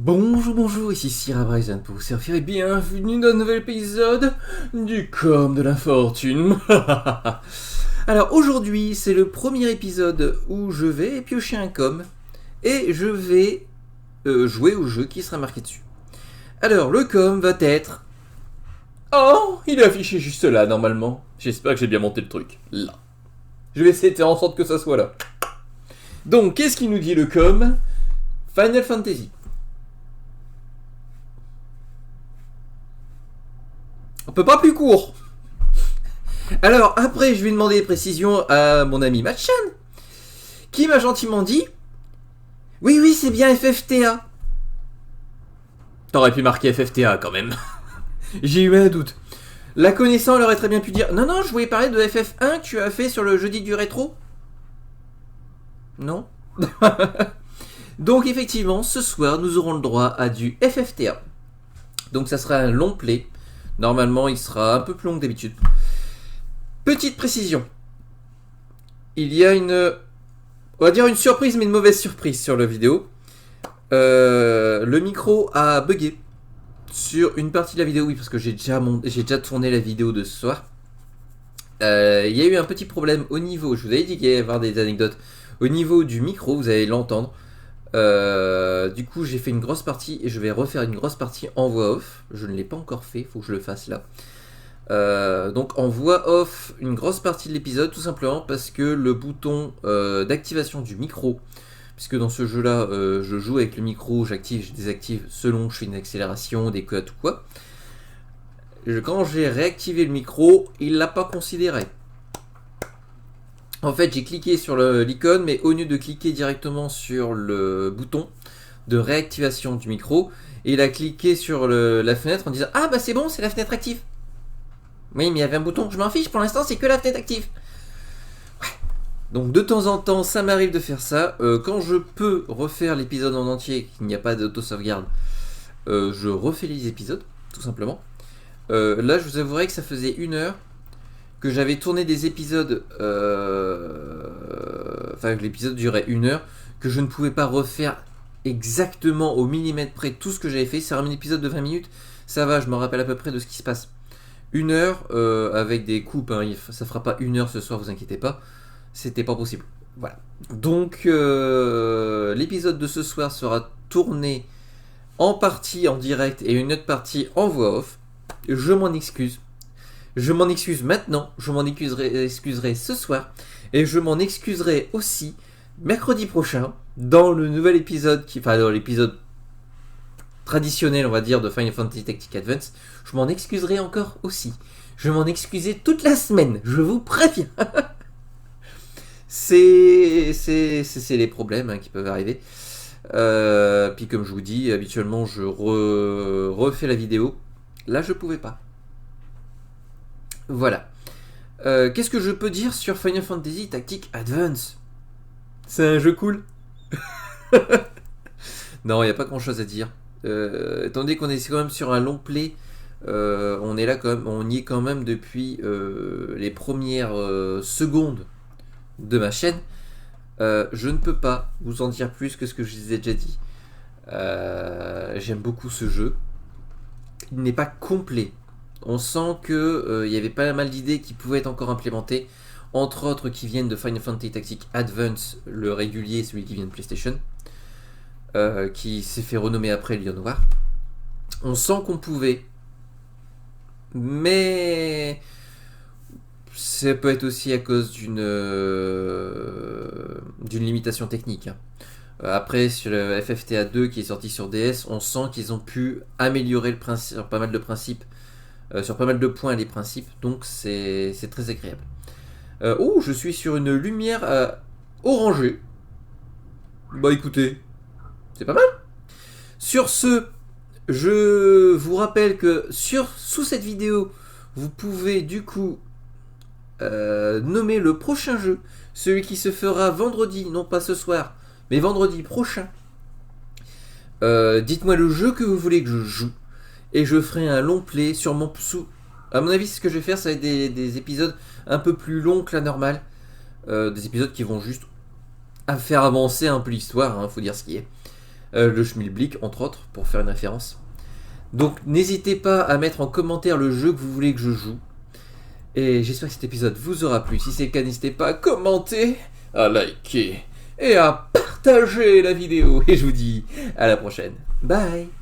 Bonjour, ici Syrah Bryson pour vous servir et bienvenue dans un nouvel épisode du Com de la Fortune. Alors aujourd'hui, c'est le premier épisode où je vais piocher un com et je vais jouer au jeu qui sera marqué dessus. Alors le com va être... Oh, il est affiché juste là normalement. J'espère que j'ai bien monté le truc. Là. Je vais essayer de faire en sorte que ça soit là. Donc, qu'est-ce qu'il nous dit le com? Final Fantasy. On peut pas plus court. Alors après, je vais demander des précisions à mon ami Matchan, qui m'a gentiment dit oui, c'est bien FFTA. T'aurais pu marquer FFTA quand même. J'ai eu un doute. La connaissant, elle aurait très bien pu dire non, je voulais parler de FF1 que tu as fait sur le jeudi du rétro. Non. Donc effectivement, ce soir, nous aurons le droit à du FFTA. Donc ça sera un long play. Normalement, il sera un peu plus long que d'habitude. Petite précision. Il y a on va dire une surprise, mais une mauvaise surprise sur la vidéo. Le micro a bugué sur une partie de la vidéo, oui, parce que j'ai déjà tourné la vidéo de ce soir. Il y a eu un petit problème au niveau, je vous avais dit qu'il y allait y avoir des anecdotes, au niveau du micro, vous allez l'entendre. Du coup, j'ai fait une grosse partie et je vais refaire une grosse partie en voix off. Je ne l'ai pas encore fait, il faut que je le fasse là. Donc en voix off, une grosse partie de l'épisode, tout simplement parce que le bouton d'activation du micro, puisque dans ce jeu-là, je joue avec le micro, j'active, je désactive selon que je fais une accélération, des cuts ou quoi. Quand j'ai réactivé le micro, il l'a pas considéré. En fait, j'ai cliqué sur l'icône, mais au lieu de cliquer directement sur le bouton de réactivation du micro, il a cliqué sur la fenêtre en disant « Ah bah c'est bon, c'est la fenêtre active !» Oui, mais il y avait un bouton, je m'en fiche, pour l'instant c'est que la fenêtre active. Ouais. Donc de temps en temps, ça m'arrive de faire ça. Quand je peux refaire l'épisode en entier, qu'il n'y a pas d'auto-sauvegarde, je refais les épisodes, tout simplement. Là, je vous avouerai que ça faisait 1 heure que j'avais tourné des épisodes, enfin que l'épisode durait 1 heure, que je ne pouvais pas refaire exactement au millimètre près tout ce que j'avais fait. C'est un épisode de 20 minutes, ça va, je me rappelle à peu près de ce qui se passe. 1 heure avec des coupes, hein, ça fera pas 1 heure ce soir, vous inquiétez pas, c'était pas possible. Voilà. Donc l'épisode de ce soir sera tourné en partie en direct et une autre partie en voix off. Je m'en excuse. Je m'en excuse maintenant, je m'en excuserai ce soir, et je m'en excuserai aussi mercredi prochain, dans le nouvel épisode, dans l'épisode traditionnel, on va dire, de Final Fantasy Tactics Advance. Je m'en excuserai encore aussi. Je m'en excusais toute la semaine, je vous préviens. c'est les problèmes qui peuvent arriver. Puis comme je vous dis, habituellement je refais la vidéo. Là je pouvais pas. Voilà. Qu'est-ce que je peux dire sur Final Fantasy Tactics Advance? C'est un jeu cool. Non, il n'y a pas grand chose à dire. Étant donné qu'on est quand même sur un long play, on est là quand même, on y est quand même depuis les premières secondes de ma chaîne. Je ne peux pas vous en dire plus que ce que je vous ai déjà dit. J'aime beaucoup ce jeu. Il n'est pas complet. On sent que y avait pas mal d'idées qui pouvaient être encore implémentées, entre autres qui viennent de Final Fantasy Tactics Advance, le régulier, celui qui vient de PlayStation, qui s'est fait renommer après Lion Noir. On sent qu'on pouvait, mais ça peut être aussi à cause d'une limitation technique. Après, sur le FFTA 2 qui est sorti sur DS, on sent qu'ils ont pu améliorer le principe, pas mal de principes, sur pas mal de points les principes, donc c'est très agréable. Oh, je suis sur une lumière orangée. Bah écoutez, c'est pas mal. Sur ce, je vous rappelle que sous cette vidéo, vous pouvez du coup nommer le prochain jeu, celui qui se fera vendredi, non pas ce soir, mais vendredi prochain. Dites-moi le jeu que vous voulez que je joue. Et je ferai un long play sur mon sous. À mon avis, ce que je vais faire, ça va être des épisodes un peu plus longs que la normale. Des épisodes qui vont juste faire avancer un peu l'histoire, faut dire ce qui est. le Schmilblick entre autres, pour faire une référence. Donc n'hésitez pas à mettre en commentaire le jeu que vous voulez que je joue. Et j'espère que cet épisode vous aura plu. Si c'est le cas, n'hésitez pas à commenter, à liker et à partager la vidéo. Et je vous dis à la prochaine. Bye.